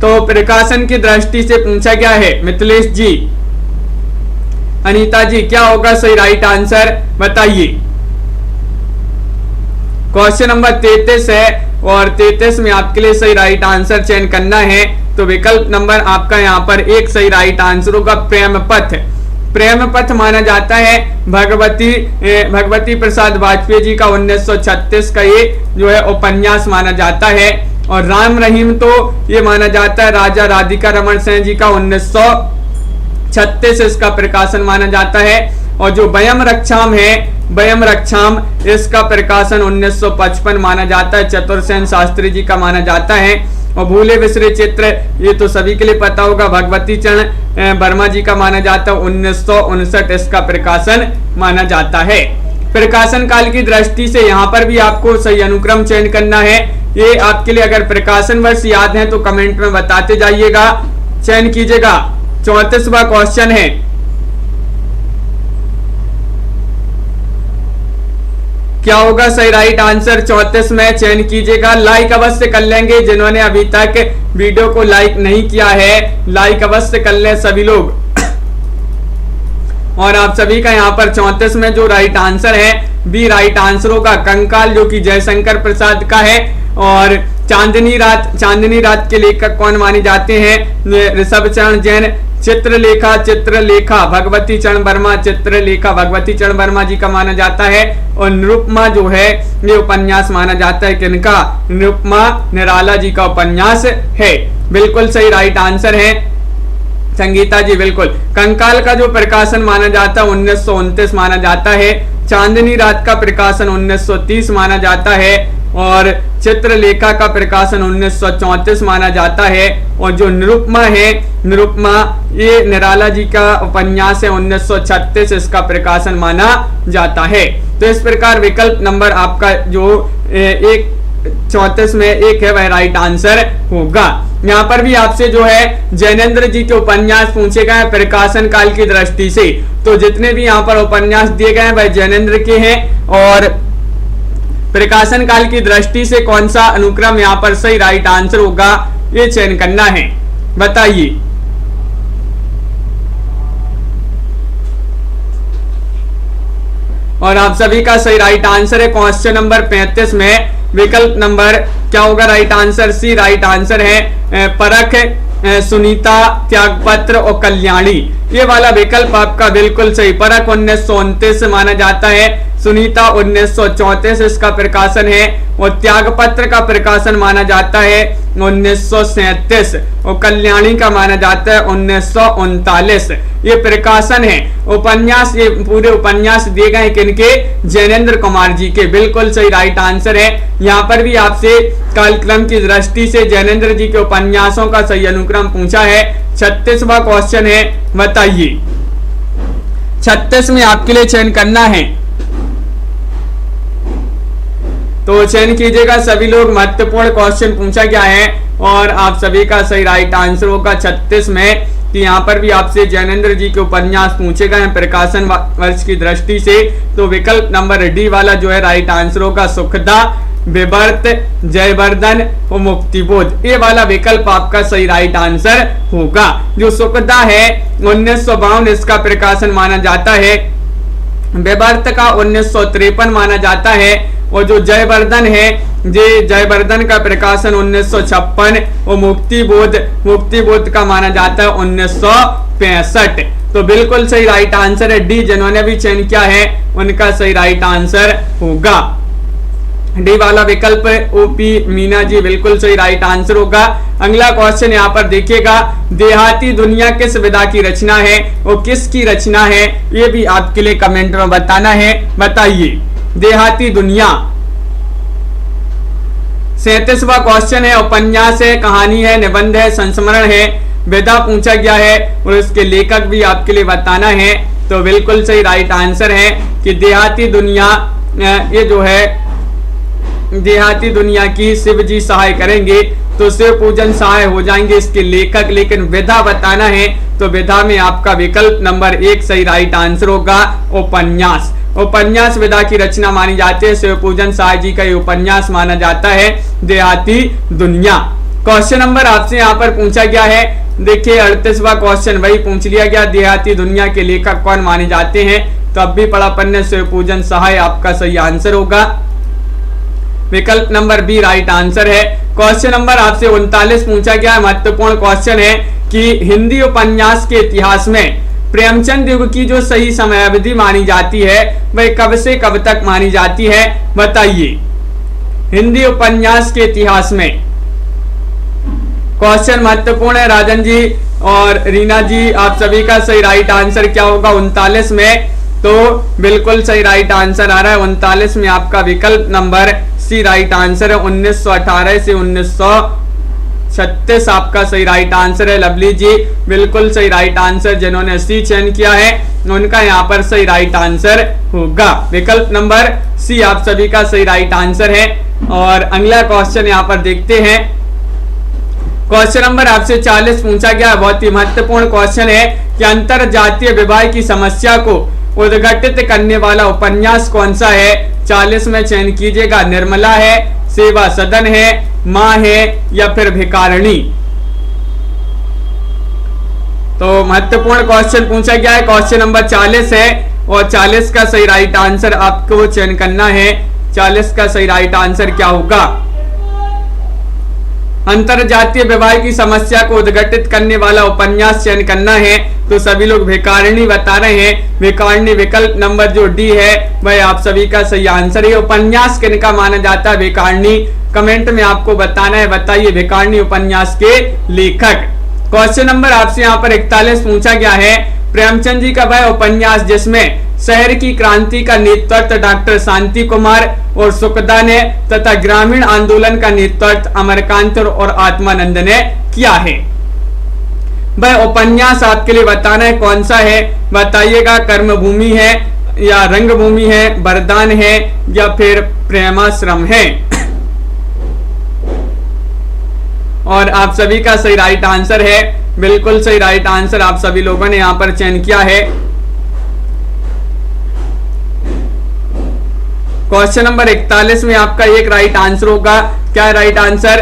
Speaker 1: तो प्रकाशन की दृष्टि से पूछा गया है। मिथिलेश जी, अनीता जी, क्या होगा सही राइट आंसर, बताइए। क्वेश्चन नंबर 33 है और 33 में आपके लिए सही राइट आंसर चयन करना है, तो विकल्प नंबर आपका यहाँ पर 1 सही राइट आंसर होगा। प्रेम पथ, प्रेम पथ माना जाता है भगवती प्रसाद वाजपेयी जी का 1936 का ये जो है उपन्यास माना जाता है। और राम रहीम तो ये माना जाता है राजा राधिका रमन सेन जी का 1936 इसका प्रकाशन माना जाता है। और जो वयम रक्षाम है, वयम रक्षाम इसका प्रकाशन 1955 माना जाता है, चतुरसेन शास्त्री जी का माना जाता है। और भूले बिसरे चित्र ये तो सभी के लिए पता होगा, भगवती चरण वर्मा जी का माना जाता है, 1959 इसका प्रकाशन माना जाता है। प्रकाशन काल की दृष्टि से यहाँ पर भी आपको सही अनुक्रम चयन करना है। ये आपके लिए अगर प्रकाशन वर्ष याद है तो कमेंट में बताते जाइएगा, चयन कीजिएगा। 34वां क्वेश्चन है, क्या होगा सही राइट आंसर 34 में, चयन कीजिएगा। लाइक अवश्य कर लेंगे, जिन्होंने अभी तक वीडियो को लाइक नहीं किया है लाइक अवश्य कर लें सभी लोग। और आप सभी का यहाँ पर 34 में जो राइट आंसर है बी राइट आंसर होगा। कंकाल जो कि जयशंकर प्रसाद का है। और चांदनी रात के लेखक कौन माने जाते हैं? ऋषभ चरण जैन। चित्रलेखा भगवती चरण वर्मा, चित्रलेखा भगवती चरण वर्मा जी का माना जाता है। और निरुपमा जो है ये उपन्यास माना जाता है किनका? निरुपमा निराला जी का उपन्यास है। बिल्कुल सही राइट आंसर है संगीता जी, बिल्कुल। कंकाल का जो प्रकाशन माना जाता है 1929 माना जाता है। चांदनी रात का प्रकाशन 1930 माना जाता है। और चित्रलेखा का प्रकाशन 1934 माना जाता है। और जो निरुपमा है, निरुपमा ये निराला जी का उपन्यास है, 1936 इसका प्रकाशन माना जाता है। तो इस प्रकार विकल्प नंबर आपका जो 34 में एक है वह राइट आंसर होगा। यहाँ पर भी आपसे जो है जैनेन्द्र जी के उपन्यास पूछे गए प्रकाशन काल की दृष्टि से। तो जितने भी यहाँ पर उपन्यास दिए गए हैं वह जैनेन्द्र के हैं। और प्रकाशन काल की दृष्टि से कौन सा अनुक्रम यहाँ पर सही राइट आंसर होगा ये चयन करना है, बताइए। और आप सभी का सही राइट आंसर है क्वेश्चन नंबर 35 में विकल्प नंबर क्या होगा राइट आंसर, सी राइट आंसर है। परख, सुनीता, त्यागपत्र और कल्याणी, ये वाला विकल्प आपका बिल्कुल सही। परख 1929 माना जाता है, सुनीता 1934 इसका प्रकाशन है और त्यागपत्र का प्रकाशन माना जाता है 1937 और कल्याणी का माना जाता है 1939। ये प्रकाशन है उपन्यास, ये पूरे उपन्यास दिए गए किनके, जैनेन्द्र कुमार जी के। बिल्कुल सही राइट आंसर है। यहाँ पर भी आपसे कालक्रम की दृष्टि से जैनेन्द्र जी के उपन्यासों का सही अनुक्रम पूछा है। 36वां क्वेश्चन है, बताइए। 36 में आपके लिए चयन करना है, तो चयन कीजिएगा सभी लोग। महत्वपूर्ण क्वेश्चन पूछा गया है और आप सभी का सही राइट आंसर होगा 36 में कि यहाँ पर भी आपसे जैनेन्द्र जी के उपन्यास पूछे गए हैं प्रकाशन वर्ष की दृष्टि से। तो विकल्प नंबर डी वाला जो है राइट आंसर होगा सुखदा, विवर्त, जयवर्धन और मुक्तिबोध, ये वाला विकल्प आपका सही राइट आंसर होगा। जो सुखदा है 1952 इसका प्रकाशन माना जाता है, विवर्त का 1953 माना जाता है और जो जयवर्धन है जयवर्धन का प्रकाशन 1956 और मुक्तिबोध का माना जाता है 1965। तो बिल्कुल सही राइट आंसर है डी। जिन्होंने भी चयन किया है उनका सही राइट आंसर होगा डी वाला विकल्प। ओपी मीना जी बिल्कुल सही राइट आंसर होगा। अगला क्वेश्चन यहाँ पर देखिएगा, देहाती दुनिया किस विधा की रचना है और किसकी रचना है, ये भी आपके लिए कमेंट में बताना है, बताइए। देहाती दुनिया 37वां क्वेश्चन है, उपन्यास है, कहानी है, निबंध है, संस्मरण है, विधा पूछा गया है और इसके लेखक भी आपके लिए बताना है। तो बिल्कुल सही राइट आंसर है कि देहाती दुनिया, ये जो है देहाती दुनिया की शिव जी सहाय करेंगे तो शिव पूजन सहाय हो जाएंगे इसके लेखक। लेकिन विधा बताना है तो विधा में आपका विकल्प नंबर 1 सही राइट आंसर होगा उपन्यास। उपन्यास विधा की रचना मानी जाती है, शिव पूजन सहाय जी का ये उपन्यास माना जाता है देहाती दुनिया। क्वेश्चन नंबर आपसे यहाँ पर पूछा गया है, देखिए 38वां क्वेश्चन वही पूछ लिया गया, देहाती दुनिया के लेखक कौन माने जाते हैं। तो अब भी पढ़ा पन्ने शिव पूजन सहाय आपका सही आंसर होगा, विकल्प नंबर बी राइट आंसर है। क्वेश्चन नंबर आपसे 39 पूछा गया है, महत्वपूर्ण क्वेश्चन है कि हिंदी उपन्यास के इतिहास में प्रेमचंद युग की जो सही समयावधि मानी जाती है वह कब से कब तक मानी जाती है, बताइए। हिंदी उपन्यास के इतिहास में क्वेश्चन महत्वपूर्ण है। राजन जी और रीना जी आप सभी का सही राइट आंसर क्या होगा 39 में, तो बिल्कुल सही राइट आंसर आ रहा है 39 में आपका विकल्प नंबर सी राइट आंसर है। 1918 से 1936 आपका सही राइट आंसर है। लवली जी बिल्कुल सही राइट आंसर, जिन्होंने सी चयन किया है उनका यहाँ पर सही राइट आंसर होगा, विकल्प नंबर सी आप सभी का सही राइट आंसर है। और अगला क्वेश्चन यहाँ पर देखते हैं, क्वेश्चन नंबर आपसे 40 पूछा गया, बहुत ही महत्वपूर्ण क्वेश्चन है कि अंतर जातीय विवाह की समस्या को उद्घाटित करने वाला उपन्यास कौन सा है। 40 में चयन कीजिएगा, निर्मला है, सेवा सदन है, माँ है या फिर भिखारिणी। तो महत्वपूर्ण क्वेश्चन पूछा गया है, क्वेश्चन नंबर 40 है और 40 का सही राइट आंसर आपको चयन करना है। 40 का सही राइट आंसर क्या होगा, अंतरजातीय विवाह की समस्या को उद्घाटित करने वाला उपन्यास चयन करना है। तो सभी लोग भिखारिणी बता रहे हैं, भिखारिणी विकल्प नंबर जो डी है वह आप सभी का सही आंसर है। उपन्यास किनका माना जाता है भिखारिणी, कमेंट में आपको बताना है, बताइए भिखारिणी उपन्यास के लेखक। क्वेश्चन नंबर आपसे यहाँ पर 41 पूछा गया है, प्रेमचंद जी का वह उपन्यास जिसमें शहर की क्रांति का नेतृत्व डॉक्टर शांति कुमार और सुखदा ने तथा ग्रामीण आंदोलन का नेतृत्व अमरकांत और आत्मानंद ने किया है। वह उपन्यास आपके लिए बताना है कौन सा है, बताइएगा। कर्मभूमि है या रंगभूमि है, वरदान है या फिर प्रेमाश्रम है। और आप सभी का सही राइट आंसर है, बिल्कुल सही राइट आंसर आप सभी लोगों ने यहां पर चयन किया है। क्वेश्चन नंबर 41 में आपका एक राइट आंसर होगा। क्या राइट आंसर?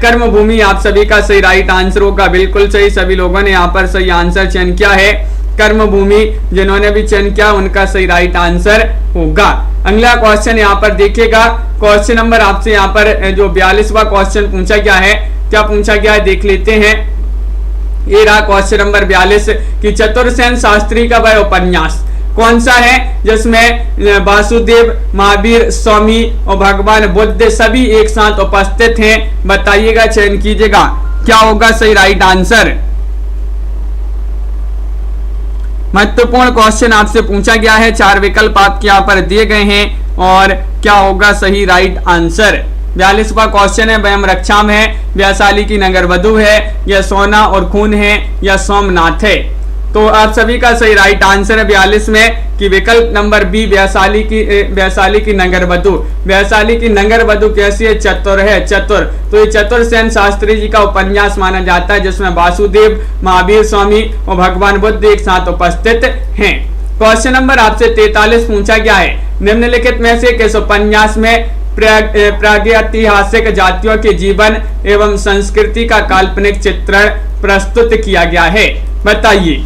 Speaker 1: कर्मभूमि आप सभी का सही राइट आंसर होगा, बिल्कुल सही। सभी लोगों ने यहाँ पर सही आंसर चयन किया है। कर्मभूमि जिन्होंने भी चयन किया उनका सही राइट आंसर होगा। अगला क्वेश्चन यहाँ पर देखिएगा। क्वेश्चन नंबर आपसे यहाँ पर जो 42वां क्वेश्चन पूछा गया है, क्या पूछा गया है देख लेते हैं। ये रहा क्वेश्चन नंबर 42 कि चतुरसेन शास्त्री का वह उपन्यास कौन सा है जिसमें वासुदेव, महावीर स्वामी और भगवान बुद्ध सभी एक साथ उपस्थित हैं, बताइएगा, चयन कीजिएगा। क्या होगा सही राइट आंसर? महत्वपूर्ण क्वेश्चन आपसे पूछा गया है, 4 विकल्प आपके यहाँ पर दिए गए हैं और क्या होगा सही राइट आंसर। 42वां क्वेश्चन है, वयम रक्षाम है, वैशाली की नगर वधु है, या सोना और खून है, या सोमनाथ है। तो आप सभी का सही राइट आंसर है 42 में कि विकल्प नंबर बी वैशाली की नगर वधु। वैशाली की नगर वधु कैसी है? चतुर है, चतुर। तो ये चतुरसेन शास्त्री जी का उपन्यास माना जाता है जिसमें वासुदेव, महावीर स्वामी और भगवान बुद्ध एक साथ उपस्थित हैं। क्वेश्चन नंबर आपसे 43 पूछा गया है, निम्नलिखित में से किस उपन्यास में प्रागैतिहासिक जातियों के जीवन एवं संस्कृति का काल्पनिक चित्रण प्रस्तुत किया गया है, बताइए।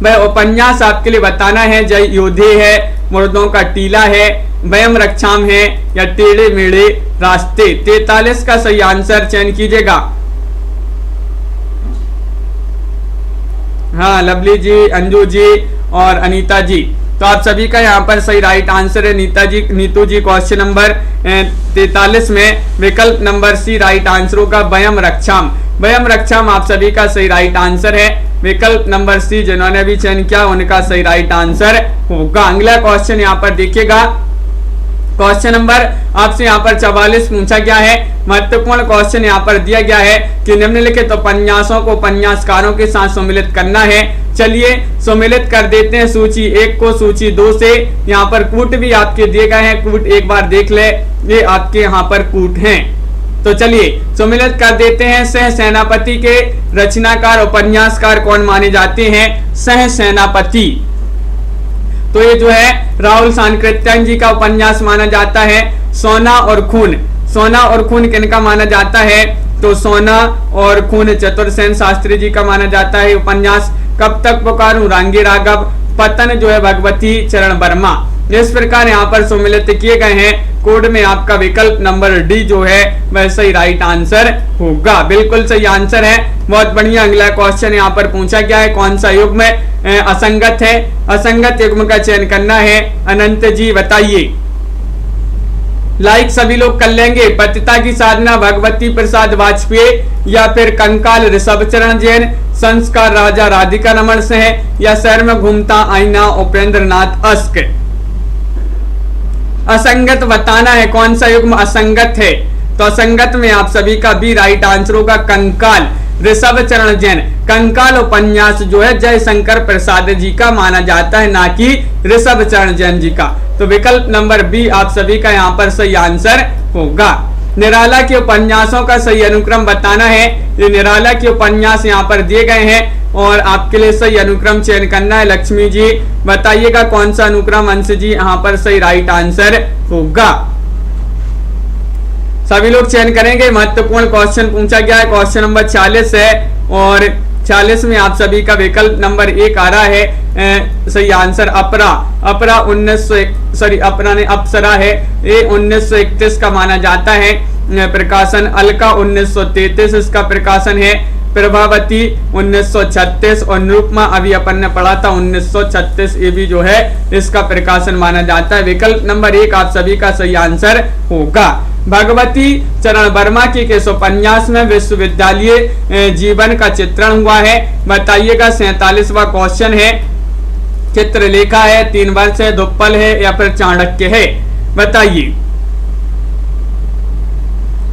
Speaker 1: वह उपन्यास आपके लिए बताना है जय योधे है, मुर्दों का टीला है, वयम रक्षाम है, या टेढ़े मेढ़े रास्ते। 43 का सही आंसर चयन कीजिएगा। हाँ, लवली जी, अंजू जी और अनीता जी, तो आप सभी का यहाँ पर सही राइट आंसर है। नीतू जी क्वेश्चन नंबर 43 में विकल्प नंबर सी राइट आंसर होगा, वयम रक्षाम। वयम रक्षाम आप सभी का सही राइट आंसर है। विकल्प नंबर सी जिन्होंने भी चयन किया उनका सही राइट आंसर होगा। अगला क्वेश्चन यहाँ पर देखिएगा। क्वेश्चन नंबर आपसे यहाँ पर 44 पूछा गया है। महत्वपूर्ण क्वेश्चन यहाँ पर दिया गया है कि निम्नलिखित उपन्यासों को उपन्यासकारों के साथ सम्मिलित करना है। चलिए सम्मिलित कर देते हैं सूची 1 को सूची 2 से। यहाँ पर कूट भी आपके दिए गए हैं, कूट एक बार देख ले, ये आपके यहाँ पर कूट हैं। तो चलिए सम्मिलित कर देते हैं। सह सेनापति के रचनाकार उपन्यासकार कौन माने जाते हैं? सह सेनापति, तो ये जो है राहुल सांकृत्यायन जी का उपन्यास माना जाता है। सोना और खून, सोना और खून किनका माना जाता है? तो सोना और खून चतुरसेन शास्त्री जी का माना जाता है उपन्यास। कब तक पुकारूं रांगी राघव, पतन जो है भगवती चरण वर्मा। इस प्रकार यहाँ पर सम्मिलित किए गए हैं। कोड में आपका विकल्प नंबर डी जो है वह सही राइट आंसर होगा, बिल्कुल सही आंसर है। बहुत बढ़िया। अगला क्वेश्चन यहाँ पर पूछा गया है, कौन सा युग्म असंगत है? असंगत युग्म का चयन करना है। अनंत जी बताइए। लाइक सभी लोग कर लेंगे। पतिता की साधना भगवती प्रसाद वाजपेयी, या फिर कंकाल ऋषभ चरण जैन, संस्कार राजा राधिका रमन सिंह, या शहर में घूमता आईना उपेंद्र नाथ अस्क। असंगत बताना है कौन सा युग्म असंगत है। तो असंगत में आप सभी का भी राइट आंसर होगा कंकाल ऋषभ चरण जैन। कंकाल उपन्यास जो है जयशंकर प्रसाद जी का माना जाता है, ना कि ऋषभ चरण जैन जी का। तो विकल्प नंबर बी आप सभी का यहाँ पर सही आंसर होगा। निराला के उपन्यासों का सही अनुक्रम बताना है। ये निराला के उपन्यास यहाँ पर दिए गए हैं और आपके लिए सही अनुक्रम चयन करना है। लक्ष्मी जी बताइएगा कौन सा अनुक्रम। अंश जी यहाँ पर सही राइट आंसर होगा। सभी लोग चयन करेंगे। महत्वपूर्ण क्वेश्चन पूछा गया है, क्वेश्चन नंबर 40 है और 40 में आप सभी का विकल्प नंबर 1 आ रहा है सही आंसर अपरा। अपरा अपरा ने अप्सरा है, ये 1931 का माना जाता है प्रकाशन। अलका 1933 इसका प्रकाशन है। प्रभावती 1936 और निरुपमा अभी अपन ने पढ़ा था 1936, ये भी जो है इसका प्रकाशन माना जाता है। विकल्प नंबर 1 आप सभी का सही आंसर होगा। भगवती चरण वर्मा के किस उपन्यास में विश्वविद्यालय जीवन का चित्रण हुआ है? बताइएगा। 47वां क्वेश्चन है। चित्रलेखा है, 3 वर्ष है, दुप्पल है या फिर चाणक्य है? बताइए।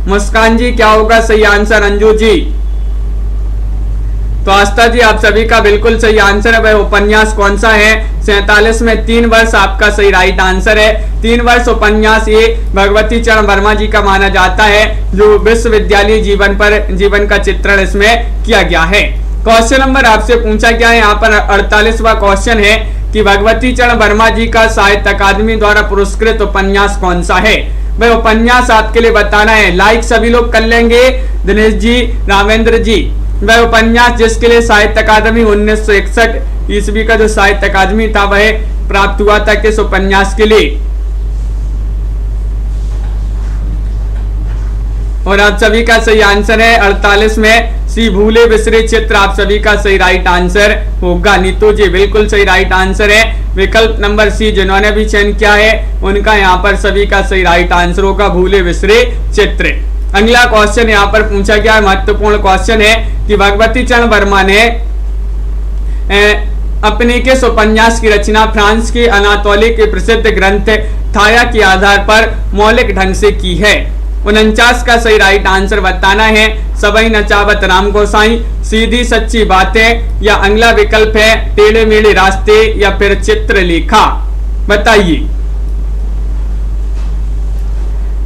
Speaker 1: मुस्कान जी क्या होगा सही आंसर? अंजू जी। तो आस्था जी आप सभी का बिल्कुल सही आंसर है। वह उपन्यास कौन सा है? 47 में 3 वर्ष आपका सही राइट आंसर है। 3 वर्ष उपन्यास ये भगवती चरण वर्मा जी का माना जाता है, जो विश्वविद्यालय जीवन का चित्रण इसमें किया गया है। क्वेश्चन नंबर आपसे पूछा गया है यहाँ पर 48वां क्वेश्चन है कि भगवती चरण वर्मा जी का साहित्य अकादमी द्वारा पुरस्कृत उपन्यास कौन सा है? वह उपन्यास आपके लिए बताना है। लाइक सभी लोग कर लेंगे। दिनेश जी, रामेंद्र जी, वह उपन्यास जिसके लिए साहित्य अकादमी 1961 ईस्वी का जो साहित्य अकादमी था वह प्राप्त हुआ था किस उपन्यास के लिए? और आप सभी का सही आंसर है 48 में सी भूले बिसरे चित्र आप सभी का सही राइट आंसर होगा। नीतू जी बिल्कुल सही राइट आंसर है। विकल्प नंबर सी जिन्होंने भी चयन किया है उनका यहाँ पर सभी का सही राइट आंसर होगा, भूले बिसरे चित्र। अगला क्वेश्चन यहाँ पर पूछा गया महत्वपूर्ण क्वेश्चन है कि भगवती चरण वर्मा ने अपने किस उपन्यास की रचना फ्रांस के अनातोली के प्रसिद्ध ग्रंथ थाया के आधार पर मौलिक ढंग से की है? 49 का सही राइट आंसर बताना है। सबई नचावत राम गोसाई, सीधी सच्ची बातें या अगला विकल्प है टेढ़े मेढ़े रास्ते या फिर चित्रलेखा? बताइए।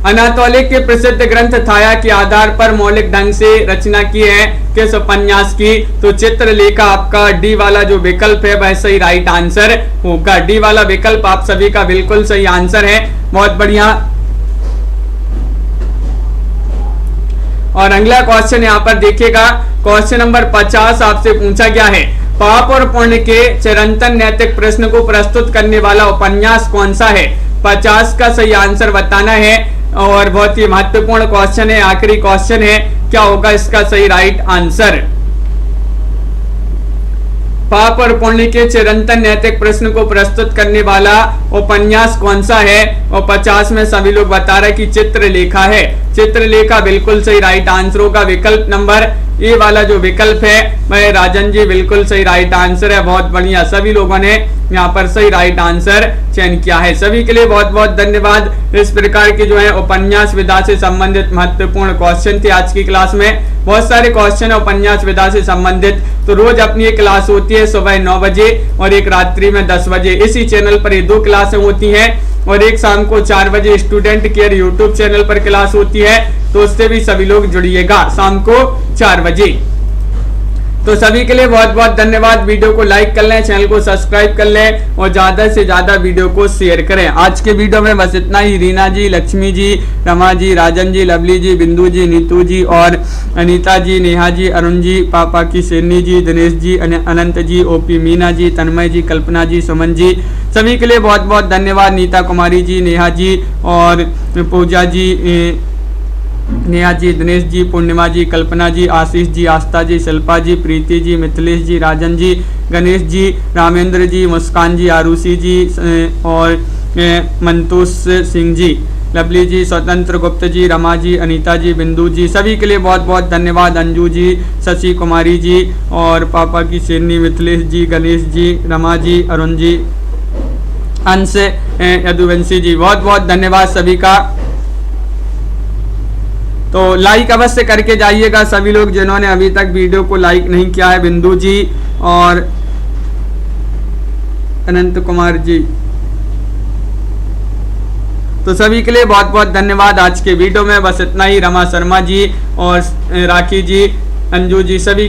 Speaker 1: अनातोली के प्रसिद्ध ग्रंथ थाया के आधार पर मौलिक ढंग से रचना की है किस उपन्यास की? तो चित्रलेखा आपका डी वाला जो विकल्प है वह सही राइट आंसर होगा। डी वाला विकल्प आप सभी का बिल्कुल सही आंसर है। बहुत बढ़िया। और अगला क्वेश्चन यहाँ पर देखिएगा, क्वेश्चन नंबर 50 आपसे पूछा गया है पाप और पुण्य के चिरंतन नैतिक प्रश्न को प्रस्तुत करने वाला उपन्यास कौन सा है? 50 का सही आंसर बताना है। और बहुत ही महत्वपूर्ण क्वेश्चन है, आखिरी क्वेश्चन है, क्या होगा इसका सही राइट आंसर? पाप और पुण्य के चिरंतन नैतिक प्रश्न को प्रस्तुत करने वाला उपन्यास कौन सा है? और 50 में सभी लोग बता रहे कि चित्रलेखा है। चित्रलेखा बिल्कुल सही राइट आंसर होगा। विकल्प नंबर ए वाला जो विकल्प है वह राजन जी बिल्कुल सही राइट आंसर है। बहुत बढ़िया, सभी लोगों ने यहाँ पर सही राइट आंसर चयन किया है। सभी के लिए बहुत बहुत धन्यवाद। इस प्रकार की जो है उपन्यास विधा से संबंधित महत्वपूर्ण क्वेश्चन थे आज की क्लास में। बहुत सारे क्वेश्चन है उपन्यास विधा से संबंधित। तो रोज अपनी एक क्लास होती है सुबह 9 बजे और एक रात्रि में 10 बजे। इसी चैनल पर ये 2 क्लासें होती हैं और एक शाम को 4 बजे स्टूडेंट केयर यूट्यूब चैनल पर क्लास होती है, तो उससे भी सभी लोग जुड़िएगा शाम को 4 बजे। तो सभी के लिए बहुत बहुत धन्यवाद। वीडियो को लाइक कर लें, चैनल को सब्सक्राइब कर लें और ज्यादा से ज्यादा वीडियो को शेयर करें। आज के वीडियो में बस इतना ही। रीना जी, लक्ष्मी जी, रमा जी, राजन जी, लवली जी, बिंदु जी, नीतू जी और अनीता जी, नेहा जी, अरुण जी, पापा की शेरनी जी, दिनेश जी, अनंत जी, ओपी मीना जी, तन्मय जी, कल्पना जी, सुमन जी, सभी के लिए बहुत बहुत धन्यवाद। नीता कुमारी जी, नेहा जी और पूजा जी, नेहा जी, दिनेश जी, पूर्णिमा जी, कल्पना जी, आशीष जी, आस्था जी, शिल्पा जी, प्रीति जी, मिथिलेश जी, राजन जी, गणेश जी, रामेंद्र जी, मुस्कान जी, आरुषि जी और मंतोष सिंह जी, लवली जी, स्वतंत्र गुप्त जी, रमा जी, अनीता जी, बिंदु जी, सभी के लिए बहुत बहुत धन्यवाद। अंजू जी, शशि कुमारी जी और पापा की शेरनी, मिथिलेश जी, गणेश जी, रमा जी, अरुण जी, अंश, यदुवंशी जी, बहुत बहुत धन्यवाद सभी का। तो लाइक अवश्य करके जाइएगा सभी लोग जिन्होंने अभी तक वीडियो को लाइक नहीं किया है। बिंदु जी और अनंत कुमार जी, तो सभी के लिए बहुत बहुत धन्यवाद। आज के वीडियो में बस इतना ही। रमा शर्मा जी और राखी जी, अंजू जी, सभी